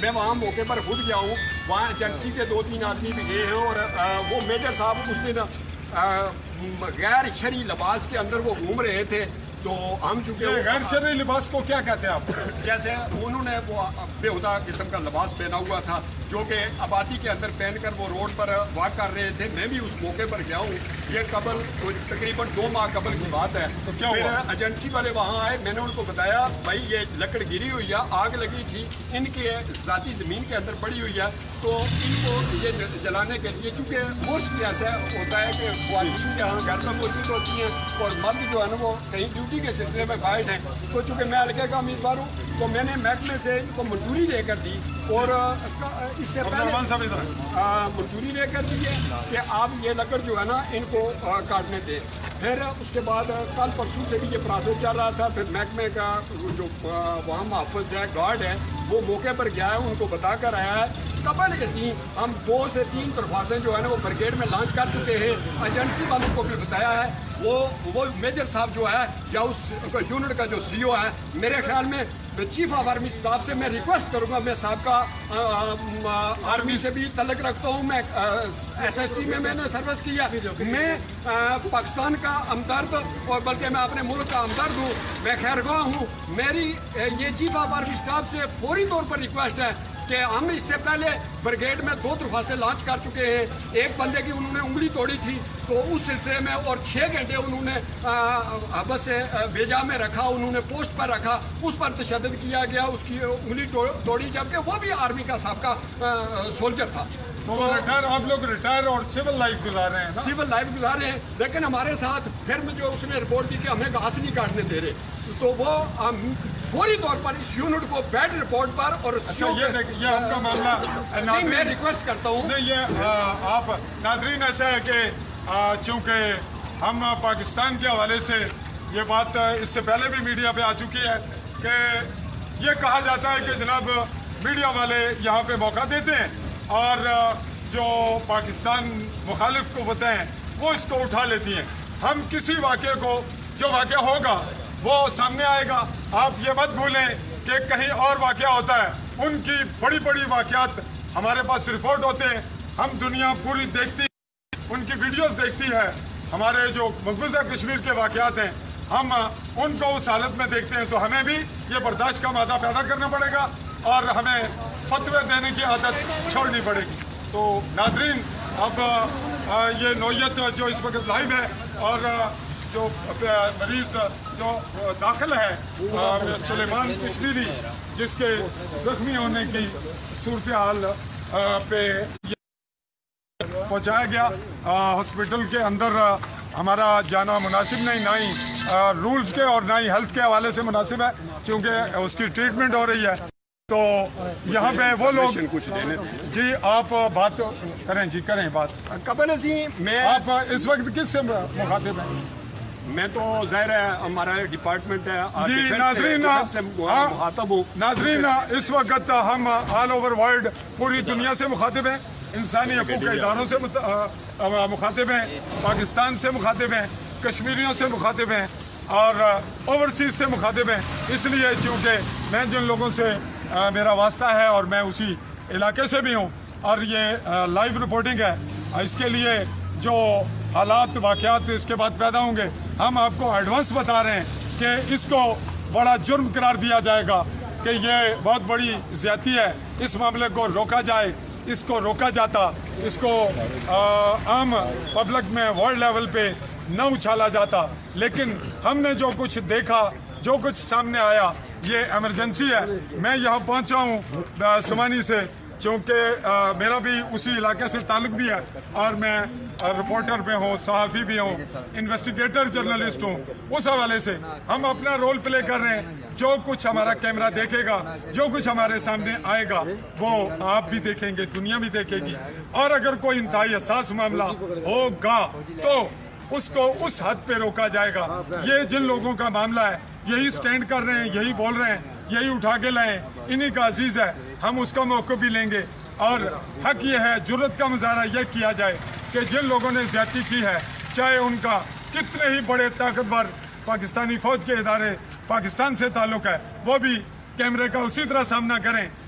میں وہاں موقع پر خود گیا ہوں, وہاں ایجنسی کے 2-3 آدمی بھی گئے ہیں, اور وہ میجر صاحب اس دن غیر شرعی لباس کے اندر وہ گھوم رہے تھے. تو ہم چونکہ غیر شرعی لباس کو کیا کہتے ہیں آپ؟ جیسے انہوں نے وہ بےہودہ قسم کا لباس پہنا ہوا تھا جو کہ آبادی کے اندر پہن کر وہ روڈ پر واک کر رہے تھے. میں بھی اس موقع پر گیا ہوں, یہ قبل تقریباً 2 ماہ قبل کی بات ہے. پھر ایجنسی والے وہاں آئے, میں نے ان کو بتایا بھائی یہ لکڑ گری ہوئی ہے, آگ لگی تھی ان کے ذاتی زمین کے اندر پڑی ہوئی ہے, تو ان کو یہ جلانے کے لیے, کیونکہ موسٹلی ایسا ہوتا ہے کہ خواتین یہاں گھر میں موجود ہوتی ہیں اور مرد جو ہے نا وہ کہیں ڈیوٹی کے سلسلے میں غائب ہیں. تو چونکہ میں حلقے کا امیدوار ہوں تو میں نے محکمے سے ان کو منظوری دے کر دی, اور اس سے پہلے منظوری دے کر دی ہے کہ آپ یہ لکڑ جو ہے نا ان کو کاٹنے دیں. پھر اس کے بعد کل پرسوں سے بھی یہ پروسیس چل رہا تھا. پھر محکمے کا جو وہاں محافظ ہے, گارڈ ہے, وہ موقع پر گیا ہے, ان کو بتا کر آیا ہے. قبل ازیں ہم 2 سے 3 درخواستیں جو ہے نا وہ بریگیڈ میں لانچ کر چکے ہیں. ایجنسی والوں کو بھی بتایا ہے. وہ میجر صاحب جو ہے یا اس یونٹ کا جو سی او ہے, میرے خیال میں چیف آف آرمی اسٹاف سے میں ریکویسٹ کروں گا, میں سابقہ آرمی سے بھی تعلق رکھتا ہوں, میں SSC میں نے سروس کیا, میں پاکستان کا ہمدرد اور بلکہ میں اپنے ملک کا ہمدرد ہوں, میں خیرخواہ ہوں. میری یہ چیف آف آرمی اسٹاف سے فوری طور پر ریکویسٹ ہے کہ ہم اس سے پہلے بریگیڈ میں 2 درخواستیں لانچ کر چکے ہیں. ایک بندے کی انہوں نے انگلی توڑی تھی تو اس سلسلے میں, اور 6 گھنٹے انہوں نے بس سے بھیجا میں رکھا, انہوں نے پوسٹ پر رکھا, اس پر تشدد کیا گیا, اس کی انگلی توڑی, جبکہ وہ بھی آرمی کا سابقہ سولجر تھا. تو آپ لوگ ریٹائر اور سول لائف گزار رہے ہیں؟ سول لائف گزار رہے ہیں, لیکن ہمارے ساتھ پھر جو اس نے رپورٹ دی کہ ہمیں گھاس نہیں کاٹنے دے رہے, تو وہ فوری طور پر اس یونٹ کو بیڈ رپورٹ پر, اور یہ آپ کا معاملہ میں ریکویسٹ کرتا ہوں. نہیں, یہ آپ ناظرین ایسا ہے کہ چونکہ ہم پاکستان کے حوالے سے یہ بات اس سے پہلے بھی میڈیا پہ آ چکی ہے کہ یہ کہا جاتا ہے کہ جناب میڈیا والے یہاں پہ موقع دیتے ہیں اور جو پاکستان مخالف قوتیں ہیں وہ اس کو اٹھا لیتی ہیں. ہم کسی واقعے کو, جو واقعہ ہوگا وہ سامنے آئے گا. آپ یہ مت بھولیں کہ کہیں اور واقعہ ہوتا ہے, ان کی بڑی بڑی واقعات ہمارے پاس رپورٹ ہوتے ہیں, ہم دنیا پوری دیکھتی ہے, ان کی ویڈیوز دیکھتی ہے. ہمارے جو مقبوضہ کشمیر کے واقعات ہیں ہم ان کو اس حالت میں دیکھتے ہیں, تو ہمیں بھی یہ برداشت کا مادہ پیدا کرنا پڑے گا اور ہمیں فتوے دینے کی عادت چھوڑنی پڑے گی. تو ناظرین, اب یہ نوعیت جو اس وقت لائیو ہے اور جو مریض جو داخل ہے سلیمان کشمیری, جس کے زخمی ہونے کی صورتحال پہ پہنچایا گیا ہاسپٹل کے اندر, ہمارا جانا مناسب نہیں, نہ ہی رولز کے اور نہ ہی ہیلتھ کے حوالے سے مناسب ہے, چونکہ اس کی ٹریٹمنٹ ہو رہی ہے. تو یہاں پہ وہ لوگ جی آپ بات کریں, جی کریں بات. قبل ازیں میں, آپ اس وقت کس سے مخاطب ہیں؟ میں تو ظاحر ہے ہمارا ڈپارٹمنٹ ہے جی. ناظرین اس وقت ہم آل اوور ورلڈ پوری دنیا سے مخاطب ہیں, انسانی حقوق کے اداروں سے مخاطب ہیں, پاکستان سے مخاطب ہیں, کشمیریوں سے مخاطب ہیں اور اوورسیز سے مخاطب ہیں. اس لیے چونکہ میں جن لوگوں سے میرا واسطہ ہے اور میں اسی علاقے سے بھی ہوں اور یہ لائیو رپورٹنگ ہے, اس کے لیے جو حالات واقعات اس کے بعد پیدا ہوں گے ہم آپ کو ایڈوانس بتا رہے ہیں کہ اس کو بڑا جرم قرار دیا جائے گا, کہ یہ بہت بڑی زیادتی ہے. اس معاملے کو روکا جائے, اس کو روکا جاتا, اس کو عام پبلک میں ورلڈ لیول پہ نہ اچھالا جاتا. لیکن ہم نے جو کچھ دیکھا, جو کچھ سامنے آیا, یہ ایمرجنسی ہے. میں یہاں پہنچا ہوں سمانی سے, چونکہ میرا بھی اسی علاقے سے تعلق بھی ہے اور میں رپورٹر بھی ہوں, صحافی بھی ہوں, انویسٹیگیٹر جرنلسٹ ہوں. اس حوالے سے ہم اپنا رول پلے کر رہے ہیں. جو کچھ ہمارا کیمرہ دیکھے گا, جو کچھ ہمارے سامنے آئے گا وہ آپ بھی دیکھیں گے, دنیا بھی دیکھے گی. اور اگر کوئی انتہائی حساس معاملہ ہوگا تو اس کو اس حد پہ روکا جائے گا. یہ جن لوگوں کا معاملہ ہے یہی سٹینڈ کر رہے ہیں, یہی بول رہے ہیں, یہی اٹھا کے لائیں, انہی کا عزیز ہے. ہم اس کا موقع بھی لیں گے اور حق یہ ہے, جرت کا مظاہرہ یہ کیا جائے کہ جن لوگوں نے زیادتی کی ہے, چاہے ان کا کتنے ہی بڑے طاقتور پاکستانی فوج کے ادارے پاکستان سے تعلق ہے, وہ بھی کیمرے کا اسی طرح سامنا کریں